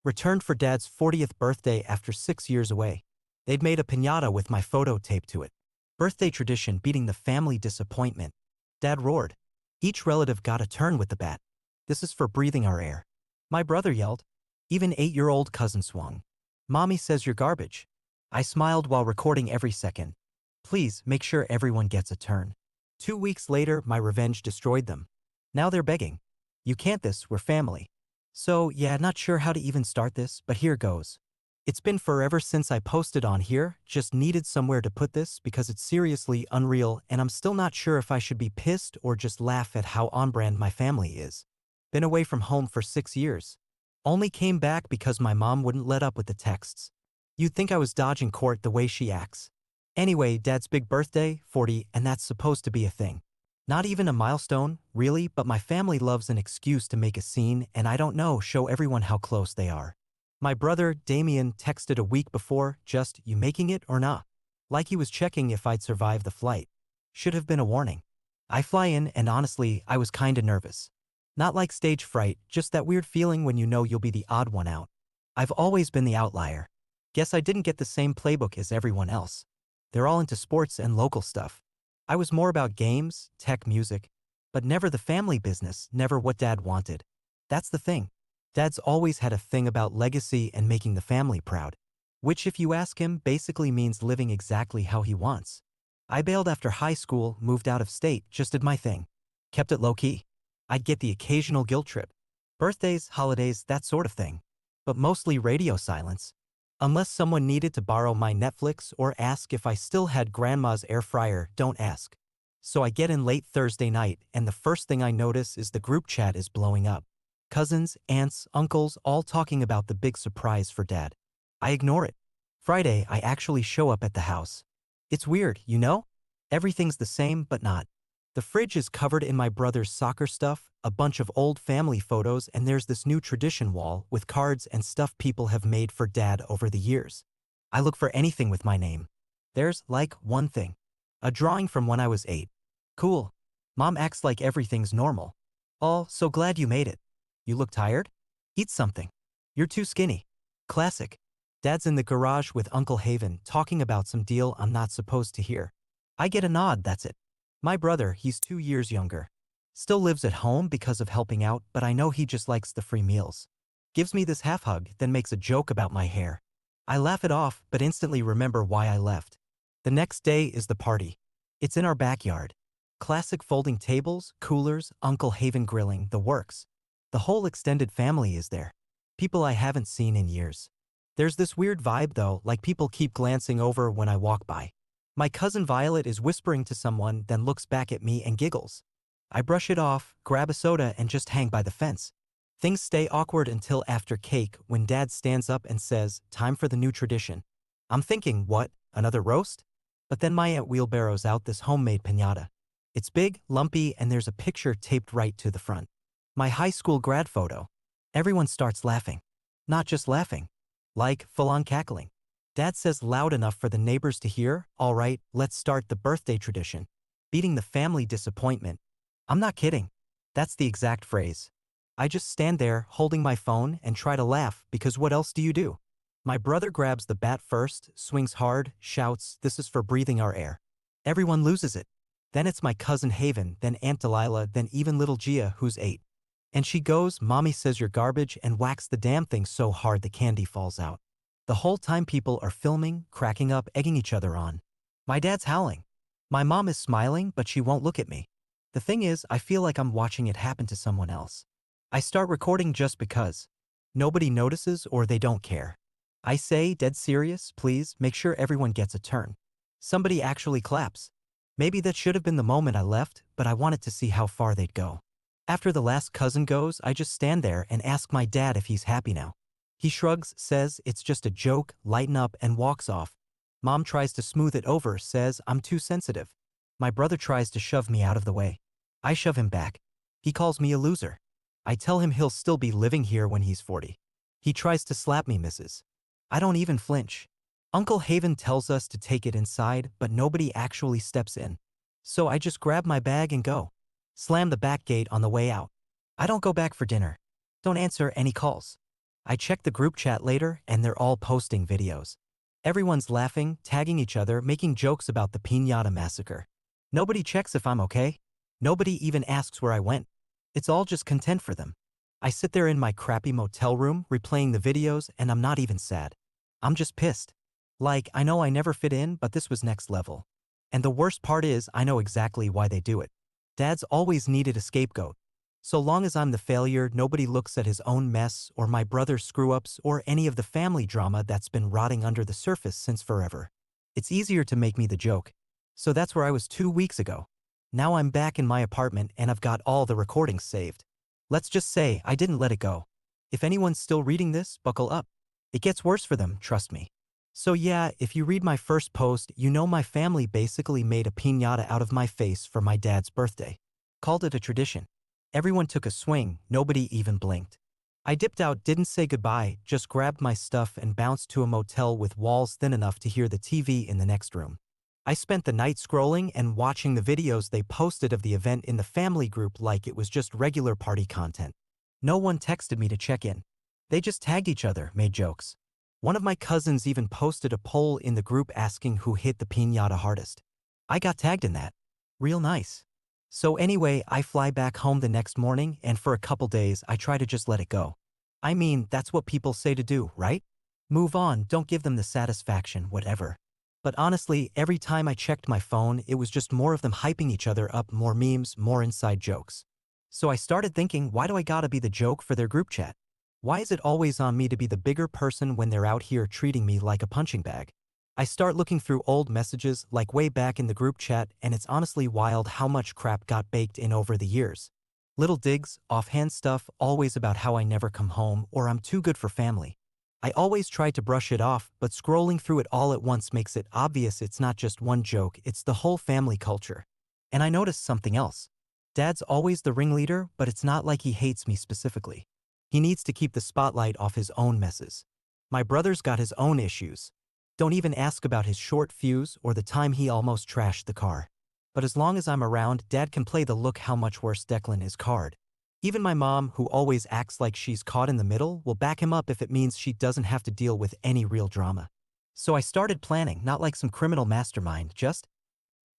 Returned for Dad's 40th birthday after 6 years away. They'd made a piñata with my photo taped to it. Birthday tradition beating the family disappointment. Dad roared. Each relative got a turn with the bat. This is for breathing our air. My brother yelled. Even 8-year-old cousin swung. Mommy says you're garbage. I smiled while recording every second. Please make sure everyone gets a turn. 2 weeks later, my revenge destroyed them. Now they're begging. You can't this, we're family. So yeah, not sure how to even start this, but here goes. It's been forever since I posted on here, just needed somewhere to put this because it's seriously unreal and I'm still not sure if I should be pissed or just laugh at how on-brand my family is. Been away from home for 6 years. Only came back because my mom wouldn't let up with the texts. You'd think I was dodging court the way she acts. Anyway, Dad's big birthday, 40, and that's supposed to be a thing. Not even a milestone, really, but my family loves an excuse to make a scene and I don't know, show everyone how close they are. My brother, Damien, texted a week before, just, you making it or not? Like he was checking if I'd survive the flight. Should have been a warning. I fly in and honestly, I was kinda nervous. Not like stage fright, just that weird feeling when you know you'll be the odd one out. I've always been the outlier. Guess I didn't get the same playbook as everyone else. They're all into sports and local stuff. I was more about games, tech, music, but never the family business, never what Dad wanted. That's the thing. Dad's always had a thing about legacy and making the family proud, which if you ask him basically means living exactly how he wants. I bailed after high school, moved out of state, just did my thing. Kept it low-key. I'd get the occasional guilt trip. Birthdays, holidays, that sort of thing. But mostly radio silence. Unless someone needed to borrow my Netflix or ask if I still had grandma's air fryer, don't ask. So I get in late Thursday night and the first thing I notice is the group chat is blowing up. Cousins, aunts, uncles, all talking about the big surprise for Dad. I ignore it. Friday, I actually show up at the house. It's weird, you know? Everything's the same, but not. The fridge is covered in my brother's soccer stuff, a bunch of old family photos, and there's this new tradition wall with cards and stuff people have made for Dad over the years. I look for anything with my name. There's, like, one thing. A drawing from when I was 8. Cool. Mom acts like everything's normal. Oh, so glad you made it. You look tired? Eat something. You're too skinny. Classic. Dad's in the garage with Uncle Haven talking about some deal I'm not supposed to hear. I get a nod, that's it. My brother, he's 2 years younger. Still lives at home because of helping out, but I know he just likes the free meals. Gives me this half hug, then makes a joke about my hair. I laugh it off, but instantly remember why I left. The next day is the party. It's in our backyard. Classic folding tables, coolers, Uncle Haven grilling, the works. The whole extended family is there. People I haven't seen in years. There's this weird vibe though, like people keep glancing over when I walk by. My cousin Violet is whispering to someone, then looks back at me and giggles. I brush it off, grab a soda and just hang by the fence. Things stay awkward until after cake when Dad stands up and says, time for the new tradition. I'm thinking, what, another roast? But then my aunt wheelbarrows out this homemade piñata. It's big, lumpy, and there's a picture taped right to the front. My high school grad photo. Everyone starts laughing. Not just laughing. Like, full-on cackling. Dad says loud enough for the neighbors to hear, all right, let's start the birthday tradition. Beating the family disappointment. I'm not kidding. That's the exact phrase. I just stand there, holding my phone, and try to laugh, because what else do you do? My brother grabs the bat first, swings hard, shouts, this is for breathing our air. Everyone loses it. Then it's my cousin Haven, then Aunt Delilah, then even little Gia, who's 8. And she goes, Mommy says you're garbage, and whacks the damn thing so hard the candy falls out. The whole time people are filming, cracking up, egging each other on. My dad's howling. My mom is smiling, but she won't look at me. The thing is, I feel like I'm watching it happen to someone else. I start recording just because. Nobody notices or they don't care. I say, dead serious, please, make sure everyone gets a turn. Somebody actually claps. Maybe that should have been the moment I left, but I wanted to see how far they'd go. After the last cousin goes, I just stand there and ask my dad if he's happy now. He shrugs, says it's just a joke, lighten up, and walks off. Mom tries to smooth it over, says I'm too sensitive. My brother tries to shove me out of the way. I shove him back. He calls me a loser. I tell him he'll still be living here when he's 40. He tries to slap me, missus. I don't even flinch. Uncle Haven tells us to take it inside, but nobody actually steps in. So I just grab my bag and go. Slam the back gate on the way out. I don't go back for dinner. Don't answer any calls. I check the group chat later and they're all posting videos. Everyone's laughing, tagging each other, making jokes about the piñata massacre. Nobody checks if I'm okay. Nobody even asks where I went. It's all just content for them. I sit there in my crappy motel room replaying the videos and I'm not even sad. I'm just pissed. Like, I know I never fit in, but this was next level. And the worst part is I know exactly why they do it. Dads always needed a scapegoat. So long as I'm the failure, nobody looks at his own mess or my brother's screw-ups or any of the family drama that's been rotting under the surface since forever. It's easier to make me the joke. So that's where I was 2 weeks ago. Now I'm back in my apartment and I've got all the recordings saved. Let's just say I didn't let it go. If anyone's still reading this, buckle up. It gets worse for them, trust me. So yeah, if you read my first post, you know my family basically made a piñata out of my face for my dad's birthday. Called it a tradition. Everyone took a swing, nobody even blinked. I dipped out, didn't say goodbye, just grabbed my stuff and bounced to a motel with walls thin enough to hear the TV in the next room. I spent the night scrolling and watching the videos they posted of the event in the family group like it was just regular party content. No one texted me to check in. They just tagged each other, made jokes. One of my cousins even posted a poll in the group asking who hit the piñata hardest. I got tagged in that. Real nice. So anyway, I fly back home the next morning and for a couple days I try to just let it go. I mean, that's what people say to do, right? Move on, don't give them the satisfaction, whatever. But honestly, every time I checked my phone, it was just more of them hyping each other up, more memes, more inside jokes. So I started thinking, why do I gotta be the joke for their group chat? Why is it always on me to be the bigger person when they're out here treating me like a punching bag? I start looking through old messages like way back in the group chat and it's honestly wild how much crap got baked in over the years. Little digs, offhand stuff, always about how I never come home or I'm too good for family. I always try to brush it off, but scrolling through it all at once makes it obvious it's not just one joke, it's the whole family culture. And I noticed something else. Dad's always the ringleader, but it's not like he hates me specifically. He needs to keep the spotlight off his own messes. My brother's got his own issues. Don't even ask about his short fuse or the time he almost trashed the car. But as long as I'm around, Dad can play the look how much worse Declan is card. Even my mom, who always acts like she's caught in the middle, will back him up if it means she doesn't have to deal with any real drama. So I started planning, not like some criminal mastermind, just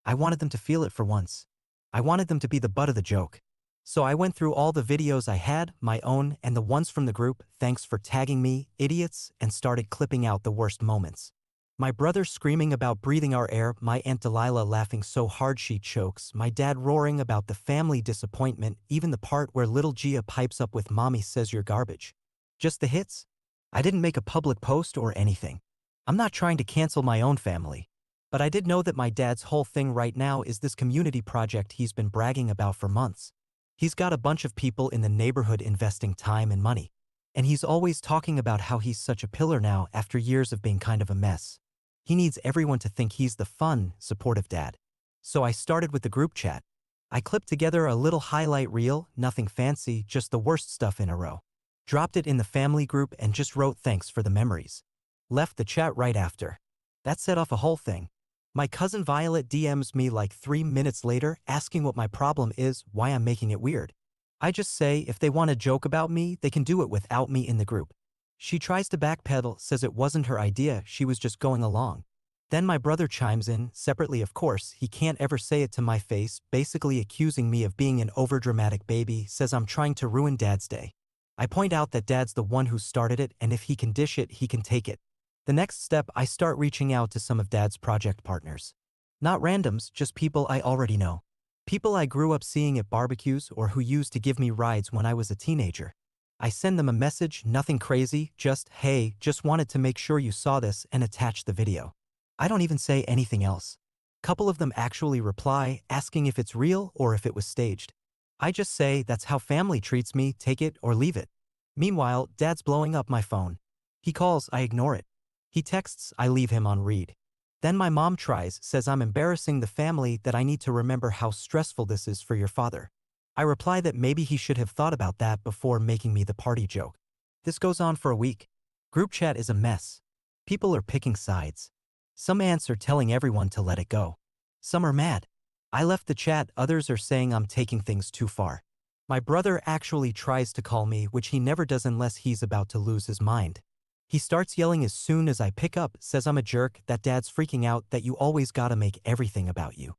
I wanted them to feel it for once. I wanted them to be the butt of the joke. So I went through all the videos I had, my own and the ones from the group, thanks for tagging me, idiots, and started clipping out the worst moments. My brother screaming about breathing our air, my Aunt Delilah laughing so hard she chokes, my dad roaring about the family disappointment, even the part where little Gia pipes up with Mommy says you're garbage. Just the hits? I didn't make a public post or anything. I'm not trying to cancel my own family. But I did know that my dad's whole thing right now is this community project he's been bragging about for months. He's got a bunch of people in the neighborhood investing time and money. And he's always talking about how he's such a pillar now after years of being kind of a mess. He needs everyone to think he's the fun, supportive dad. So I started with the group chat. I clipped together a little highlight reel, nothing fancy, just the worst stuff in a row. Dropped it in the family group and just wrote thanks for the memories. Left the chat right after. That set off a whole thing. My cousin Violet DMs me like 3 minutes later asking what my problem is, why I'm making it weird. I just say if they want to joke about me, they can do it without me in the group. She tries to backpedal, says it wasn't her idea, she was just going along. Then my brother chimes in, separately of course, he can't ever say it to my face, basically accusing me of being an overdramatic baby, says I'm trying to ruin Dad's day. I point out that Dad's the one who started it and if he can dish it, he can take it. The next step, I start reaching out to some of Dad's project partners. Not randoms, just people I already know. People I grew up seeing at barbecues or who used to give me rides when I was a teenager. I send them a message, nothing crazy, just, hey, just wanted to make sure you saw this and attach the video. I don't even say anything else. Couple of them actually reply, asking if it's real or if it was staged. I just say, that's how family treats me, take it or leave it. Meanwhile, Dad's blowing up my phone. He calls, I ignore it. He texts, I leave him on read. Then my mom tries, says I'm embarrassing the family, that I need to remember how stressful this is for your father. I reply that maybe he should have thought about that before making me the party joke. This goes on for a week. Group chat is a mess. People are picking sides. Some aunts are telling everyone to let it go. Some are mad. I left the chat, others are saying I'm taking things too far. My brother actually tries to call me, which he never does unless he's about to lose his mind. He starts yelling as soon as I pick up, says I'm a jerk, that dad's freaking out, that you always gotta make everything about you.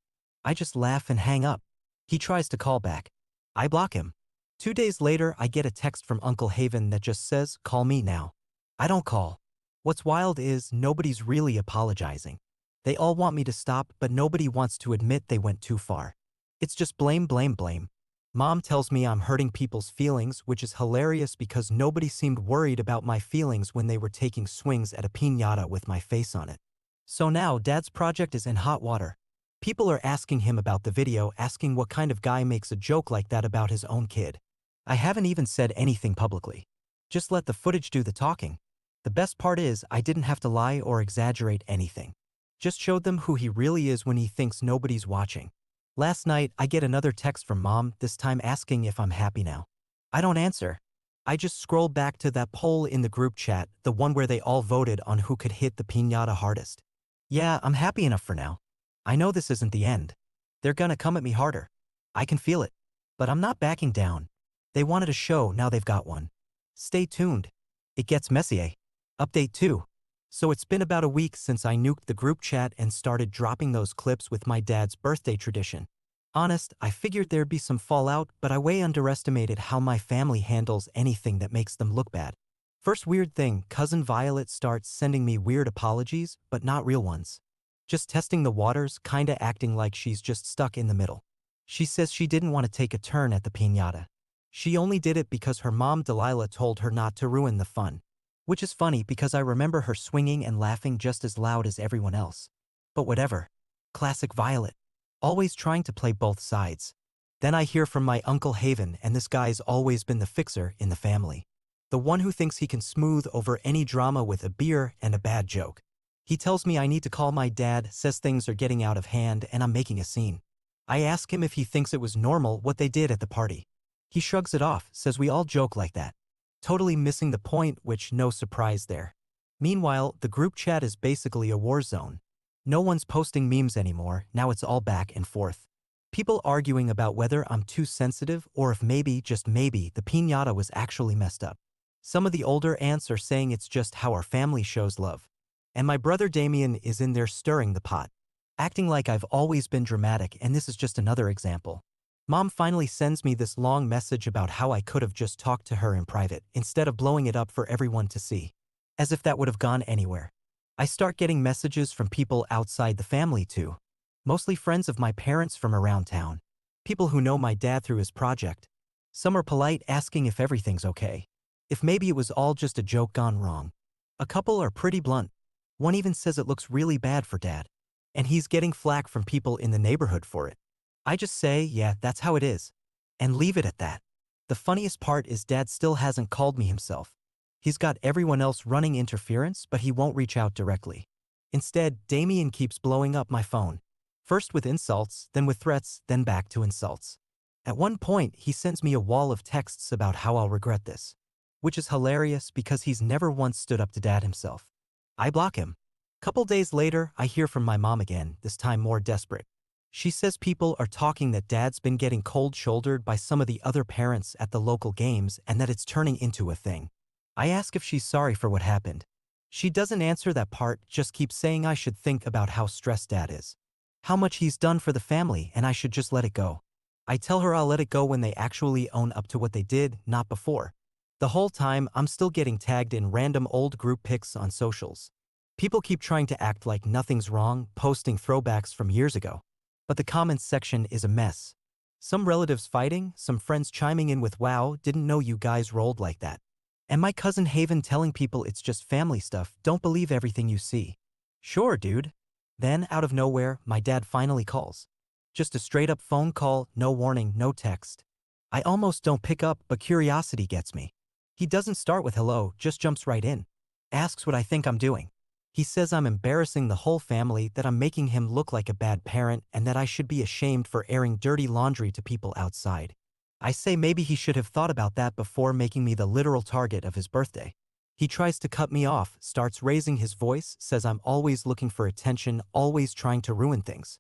I just laugh and hang up. He tries to call back. I block him. 2 days later, I get a text from Uncle Haven that just says, call me now. I don't call. What's wild is nobody's really apologizing. They all want me to stop, but nobody wants to admit they went too far. It's just blame, blame, blame. Mom tells me I'm hurting people's feelings, which is hilarious because nobody seemed worried about my feelings when they were taking swings at a piñata with my face on it. So now Dad's project is in hot water. People are asking him about the video, asking what kind of guy makes a joke like that about his own kid. I haven't even said anything publicly. Just let the footage do the talking. The best part is I didn't have to lie or exaggerate anything. Just showed them who he really is when he thinks nobody's watching. Last night, I get another text from Mom, this time asking if I'm happy now. I don't answer. I just scroll back to that poll in the group chat, the one where they all voted on who could hit the piñata hardest. Yeah, I'm happy enough for now. I know this isn't the end. They're gonna come at me harder. I can feel it. But I'm not backing down. They wanted a show, now they've got one. Stay tuned. It gets messy, eh? Update 2. So it's been about a week since I nuked the group chat and started dropping those clips with my dad's birthday tradition. Honest, I figured there'd be some fallout, but I way underestimated how my family handles anything that makes them look bad. First weird thing, Cousin Violet starts sending me weird apologies, but not real ones. Just testing the waters, kinda acting like she's just stuck in the middle. She says she didn't want to take a turn at the piñata. She only did it because her mom Delilah told her not to ruin the fun. Which is funny because I remember her swinging and laughing just as loud as everyone else. But whatever. Classic Violet. Always trying to play both sides. Then I hear from my Uncle Haven, and this guy's always been the fixer in the family. The one who thinks he can smooth over any drama with a beer and a bad joke. He tells me I need to call my dad, says things are getting out of hand and I'm making a scene. I ask him if he thinks it was normal what they did at the party. He shrugs it off, says we all joke like that. Totally missing the point, which no surprise there. Meanwhile, the group chat is basically a war zone. No one's posting memes anymore, now it's all back and forth. People arguing about whether I'm too sensitive or if maybe, just maybe, the piñata was actually messed up. Some of the older aunts are saying it's just how our family shows love. And my brother Damien is in there stirring the pot. Acting like I've always been dramatic, and this is just another example. Mom finally sends me this long message about how I could have just talked to her in private instead of blowing it up for everyone to see. As if that would have gone anywhere. I start getting messages from people outside the family too. Mostly friends of my parents from around town. People who know my dad through his project. Some are polite, asking if everything's okay. If maybe it was all just a joke gone wrong. A couple are pretty blunt. One even says it looks really bad for Dad. And he's getting flack from people in the neighborhood for it. I just say, yeah, that's how it is. And leave it at that. The funniest part is Dad still hasn't called me himself. He's got everyone else running interference, but he won't reach out directly. Instead, Damien keeps blowing up my phone. First with insults, then with threats, then back to insults. At one point, he sends me a wall of texts about how I'll regret this. Which is hilarious because he's never once stood up to Dad himself. I block him. Couple days later, I hear from my mom again, this time more desperate. She says people are talking that Dad's been getting cold-shouldered by some of the other parents at the local games and that it's turning into a thing. I ask if she's sorry for what happened. She doesn't answer that part, just keeps saying I should think about how stressed Dad is. How much he's done for the family and I should just let it go. I tell her I'll let it go when they actually own up to what they did, not before. The whole time, I'm still getting tagged in random old group pics on socials. People keep trying to act like nothing's wrong, posting throwbacks from years ago. But the comments section is a mess. Some relatives fighting, some friends chiming in with wow, didn't know you guys rolled like that. And my cousin Haven telling people it's just family stuff, don't believe everything you see. Sure, dude. Then, out of nowhere, my dad finally calls. Just a straight-up phone call, no warning, no text. I almost don't pick up, but curiosity gets me. He doesn't start with hello, just jumps right in. Asks what I think I'm doing. He says I'm embarrassing the whole family, that I'm making him look like a bad parent, and that I should be ashamed for airing dirty laundry to people outside. I say maybe he should have thought about that before making me the literal target of his birthday. He tries to cut me off, starts raising his voice, says I'm always looking for attention, always trying to ruin things.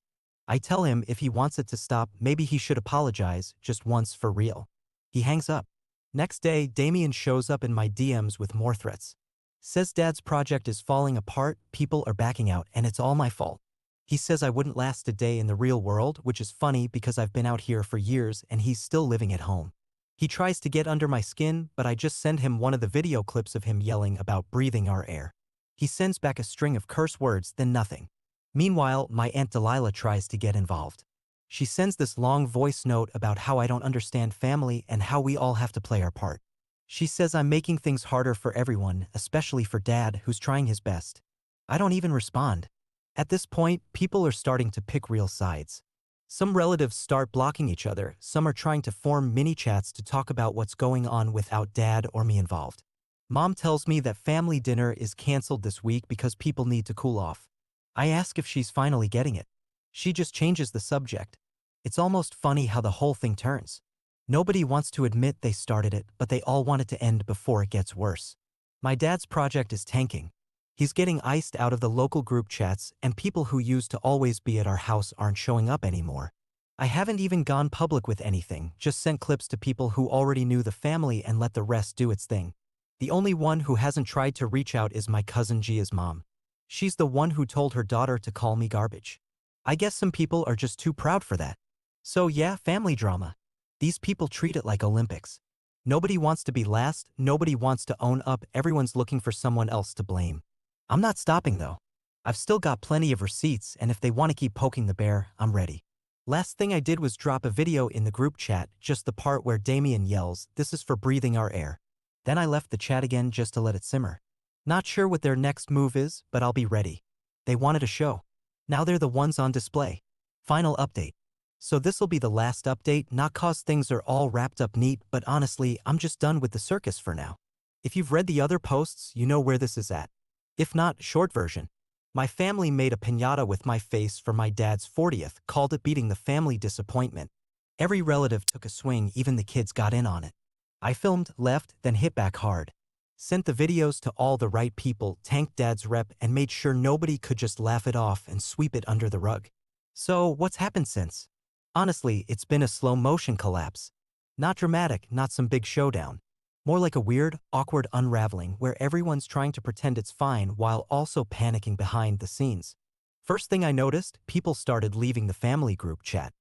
I tell him if he wants it to stop, maybe he should apologize, just once for real. He hangs up. Next day, Damien shows up in my DMs with more threats. Says Dad's project is falling apart, people are backing out, and it's all my fault. He says I wouldn't last a day in the real world, which is funny because I've been out here for years and he's still living at home. He tries to get under my skin, but I just send him one of the video clips of him yelling about breathing our air. He sends back a string of curse words, then nothing. Meanwhile, my Aunt Delilah tries to get involved. She sends this long voice note about how I don't understand family and how we all have to play our part. She says I'm making things harder for everyone, especially for Dad, who's trying his best. I don't even respond. At this point, people are starting to pick real sides. Some relatives start blocking each other, some are trying to form mini-chats to talk about what's going on without Dad or me involved. Mom tells me that family dinner is canceled this week because people need to cool off. I ask if she's finally getting it. She just changes the subject. It's almost funny how the whole thing turns. Nobody wants to admit they started it, but they all want it to end before it gets worse. My dad's project is tanking. He's getting iced out of the local group chats, and people who used to always be at our house aren't showing up anymore. I haven't even gone public with anything, just sent clips to people who already knew the family and let the rest do its thing. The only one who hasn't tried to reach out is my cousin Gia's mom. She's the one who told her daughter to call me garbage. I guess some people are just too proud for that. So yeah, family drama. These people treat it like Olympics. Nobody wants to be last, nobody wants to own up, everyone's looking for someone else to blame. I'm not stopping though. I've still got plenty of receipts, and if they want to keep poking the bear, I'm ready. Last thing I did was drop a video in the group chat, just the part where Damien yells, "This is for breathing our air." Then I left the chat again just to let it simmer. Not sure what their next move is, but I'll be ready. They wanted a show. Now they're the ones on display. Final update. So this'll be the last update, not cause things are all wrapped up neat, but honestly, I'm just done with the circus for now. If you've read the other posts, you know where this is at. If not, short version. My family made a piñata with my face for my dad's 40th, called it beating the family disappointment. Every relative took a swing, even the kids got in on it. I filmed, left, then hit back hard. Sent the videos to all the right people, tanked Dad's rep, and made sure nobody could just laugh it off and sweep it under the rug. So, what's happened since? Honestly, it's been a slow-motion collapse. Not dramatic, not some big showdown. More like a weird, awkward unraveling where everyone's trying to pretend it's fine while also panicking behind the scenes. First thing I noticed, people started leaving the family group chat.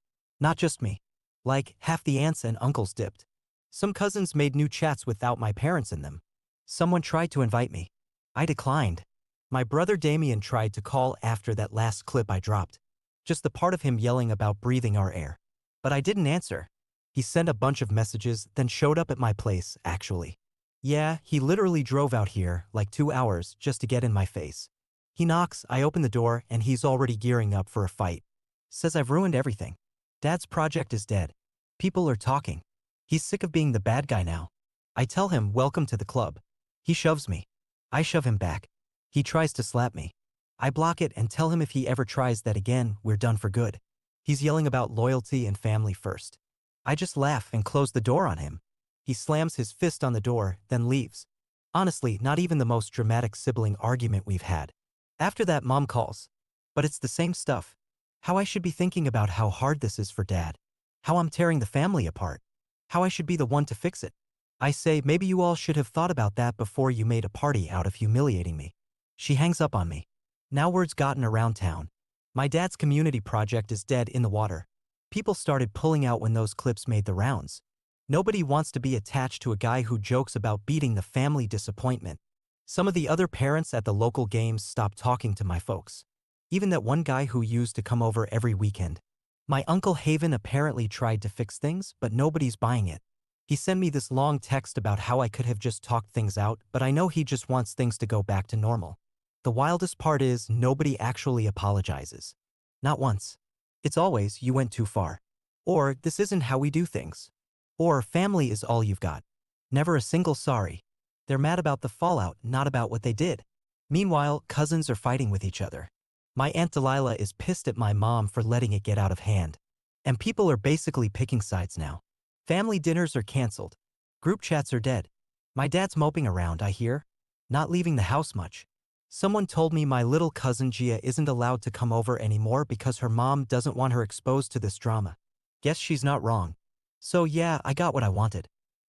Not just me. Like, half the aunts and uncles dipped. Some cousins made new chats without my parents in them. Someone tried to invite me. I declined. My brother Damien tried to call after that last clip I dropped. Just the part of him yelling about breathing our air. But I didn't answer. He sent a bunch of messages, then showed up at my place, actually. Yeah, he literally drove out here, like 2 hours, just to get in my face. He knocks, I open the door, and he's already gearing up for a fight. Says I've ruined everything. Dad's project is dead. People are talking. He's sick of being the bad guy now. I tell him, welcome to the club. He shoves me. I shove him back. He tries to slap me. I block it and tell him if he ever tries that again, we're done for good. He's yelling about loyalty and family first. I just laugh and close the door on him. He slams his fist on the door, then leaves. Honestly, not even the most dramatic sibling argument we've had. After that, Mom calls. But it's the same stuff. How I should be thinking about how hard this is for Dad. How I'm tearing the family apart. How I should be the one to fix it. I say, maybe you all should have thought about that before you made a party out of humiliating me. She hangs up on me. Now word's gotten around town. My dad's community project is dead in the water. People started pulling out when those clips made the rounds. Nobody wants to be attached to a guy who jokes about beating the family disappointment. Some of the other parents at the local games stopped talking to my folks. Even that one guy who used to come over every weekend. My Uncle Haven apparently tried to fix things, but nobody's buying it. He sent me this long text about how I could have just talked things out, but I know he just wants things to go back to normal. The wildest part is, nobody actually apologizes. Not once. It's always, you went too far. Or, this isn't how we do things. Or, family is all you've got. Never a single sorry. They're mad about the fallout, not about what they did. Meanwhile, cousins are fighting with each other. My Aunt Delilah is pissed at my mom for letting it get out of hand. And people are basically picking sides now. Family dinners are canceled. Group chats are dead. My dad's moping around, I hear. Not leaving the house much. Someone told me my little cousin Gia isn't allowed to come over anymore because her mom doesn't want her exposed to this drama. Guess she's not wrong. So yeah, I got what I wanted.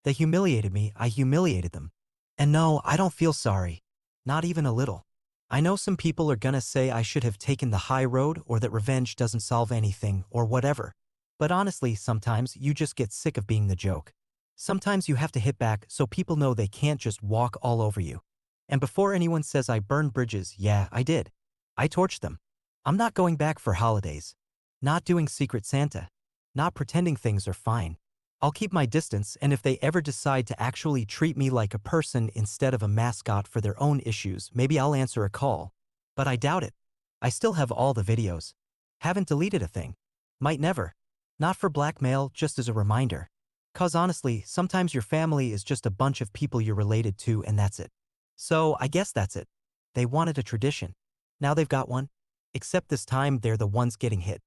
They humiliated me, I humiliated them. And no, I don't feel sorry. Not even a little. I know some people are gonna say I should have taken the high road or that revenge doesn't solve anything or whatever. But honestly, sometimes you just get sick of being the joke. Sometimes you have to hit back so people know they can't just walk all over you. And before anyone says I burned bridges, yeah, I did. I torched them. I'm not going back for holidays. Not doing Secret Santa. Not pretending things are fine. I'll keep my distance, and if they ever decide to actually treat me like a person instead of a mascot for their own issues, maybe I'll answer a call. But I doubt it. I still have all the videos. Haven't deleted a thing. Might never. Not for blackmail, just as a reminder. 'Cause honestly, sometimes your family is just a bunch of people you're related to and that's it. So I guess that's it. They wanted a tradition. Now they've got one. Except this time they're the ones getting hit.